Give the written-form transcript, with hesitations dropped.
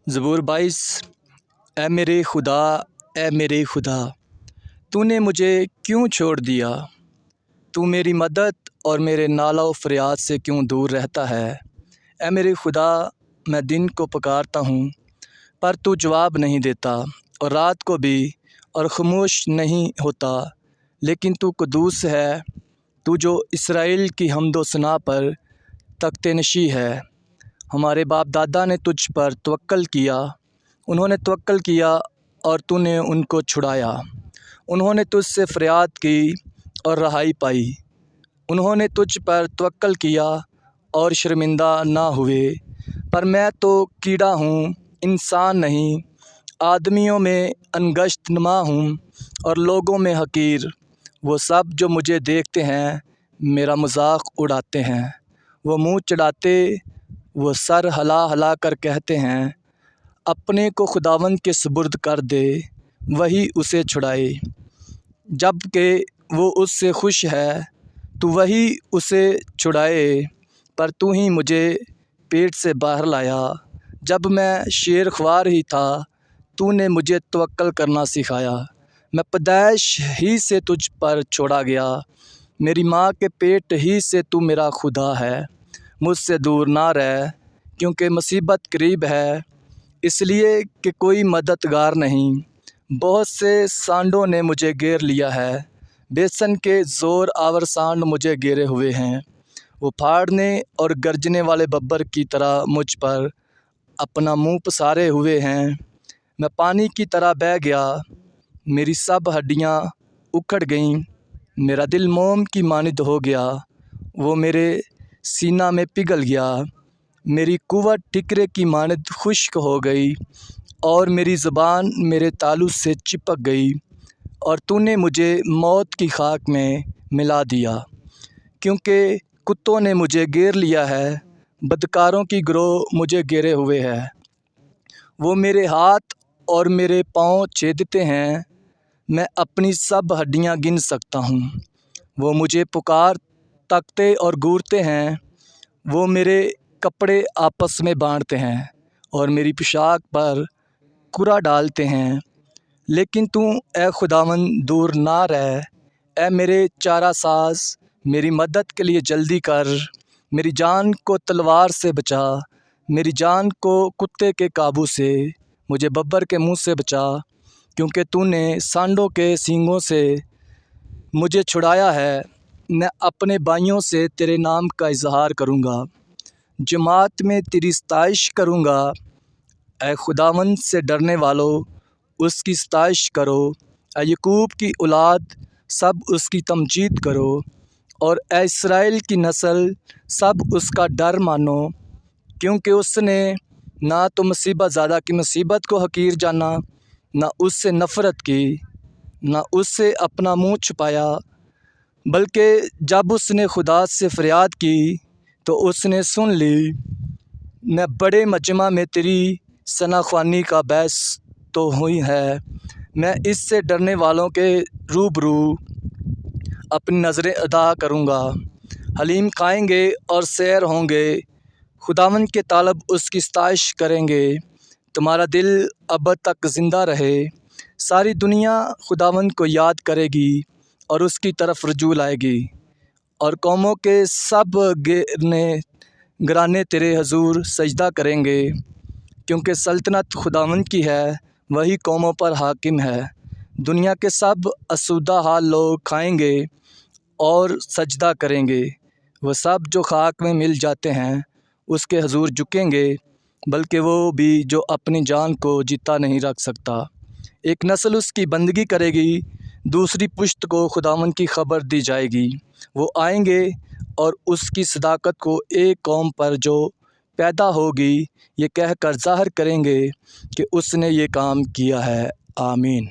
زبور 22۔ اے میرے خدا، اے میرے خدا، تو نے مجھے کیوں چھوڑ دیا؟ تو میری مدد اور میرے نالہ و فریاد سے کیوں دور رہتا ہے؟ اے میرے خدا، میں دن کو پکارتا ہوں پر تو جواب نہیں دیتا، اور رات کو بھی اور خاموش نہیں ہوتا۔ لیکن تو قدوس ہے، تو جو اسرائیل کی حمد و ثنا پر تخت نشین ہے۔ ہمارے باپ دادا نے تجھ پر توکل کیا، انہوں نے توکل کیا اور تو نے ان کو چھڑایا۔ انہوں نے تجھ سے فریاد کی اور رہائی پائی۔ انہوں نے تجھ پر توکل کیا اور شرمندہ نہ ہوئے۔ پر میں تو کیڑا ہوں، انسان نہیں، آدمیوں میں انگشت نما ہوں اور لوگوں میں حقیر۔ وہ سب جو مجھے دیکھتے ہیں میرا مذاق اڑاتے ہیں۔ وہ منہ چڑھاتے، وہ سر ہلا ہلا کر کہتے ہیں، اپنے کو خداوند کے سپرد کر دے، وہی اسے چھڑائے۔ جب کہ وہ اس سے خوش ہے تو وہی اسے چھڑائے۔ پر تو ہی مجھے پیٹ سے باہر لایا، جب میں شیر خوار ہی تھا تو نے مجھے توکل کرنا سکھایا۔ میں پیدائش ہی سے تجھ پر چھوڑا گیا، میری ماں کے پیٹ ہی سے تو میرا خدا ہے۔ مجھ سے دور نہ رہ، کیونکہ مصیبت قریب ہے، اس لیے کہ کوئی مددگار نہیں۔ بہت سے سانڈوں نے مجھے گھیر لیا ہے، بیسن کے زور آور سانڈ مجھے گھیرے ہوئے ہیں۔ وہ پھاڑنے اور گرجنے والے ببر کی طرح مجھ پر اپنا منہ پسارے ہوئے ہیں۔ میں پانی کی طرح بہہ گیا، میری سب ہڈیاں اکھڑ گئیں۔ میرا دل موم کی مانند ہو گیا، وہ میرے سینہ میں پگھل گیا۔ میری قوت ٹھیکرے کی مانند خشک ہو گئی اور میری زبان میرے تالو سے چپک گئی، اور تو نے مجھے موت کی خاک میں ملا دیا۔ کیونکہ کتوں نے مجھے گھیر لیا ہے، بدکاروں کی گروہ مجھے گھیرے ہوئے ہے۔ وہ میرے ہاتھ اور میرے پاؤں چھیدتے ہیں، میں اپنی سب ہڈیاں گن سکتا ہوں۔ وہ مجھے پکار تکتے اور گھورتے ہیں، وہ میرے کپڑے آپس میں بانٹتے ہیں اور میری پوشاک پر کرا ڈالتے ہیں۔ لیکن تو اے خداوند دور نہ رہ، اے میرے چارہ ساز میری مدد کے لیے جلدی کر۔ میری جان کو تلوار سے بچا، میری جان کو کتے کے قابو سے، مجھے ببر کے منہ سے بچا، کیونکہ تو نے سانڈوں کے سینگوں سے مجھے چھڑایا ہے۔ میں اپنے بھائیوں سے تیرے نام کا اظہار کروں گا، جماعت میں تیری ستائش کروں گا۔ اے خداوند سے ڈرنے والو، اس کی ستائش کرو، اے یعقوب کی اولاد سب اس کی تمجید کرو، اور اے اسرائیل کی نسل سب اس کا ڈر مانو۔ کیونکہ اس نے نہ تو مصیبت زادہ کی مصیبت کو حقیر جانا، نہ اس سے نفرت کی، نہ اس سے اپنا منہ چھپایا، بلکہ جب اس نے خدا سے فریاد کی تو اس نے سن لی۔ میں بڑے مجمع میں تیری ثنا خوانی کا باعث تو ہوئی ہے، میں اس سے ڈرنے والوں کے روبرو اپنی نظریں ادا کروں گا۔ حلیم کھائیں گے اور سیر ہوں گے، خداوند کے طالب اس کی ستائش کریں گے۔ تمہارا دل ابد تک زندہ رہے، ساری دنیا خداوند کو یاد کرے گی اور اس کی طرف رجوع لائے گی، اور قوموں کے سب گھرانے تیرے حضور سجدہ کریں گے۔ کیونکہ سلطنت خداوند کی ہے، وہی قوموں پر حاکم ہے۔ دنیا کے سب آسودہ حال لوگ کھائیں گے اور سجدہ کریں گے۔ وہ سب جو خاک میں مل جاتے ہیں اس کے حضور جھکیں گے، بلکہ وہ بھی جو اپنی جان کو جیتا نہیں رکھ سکتا۔ ایک نسل اس کی بندگی کرے گی، دوسری پشت کو خداوند کی خبر دی جائے گی۔ وہ آئیں گے اور اس کی صداقت کو ایک قوم پر جو پیدا ہوگی یہ کہہ کر ظاہر کریں گے کہ اس نے یہ کام کیا ہے۔ آمین۔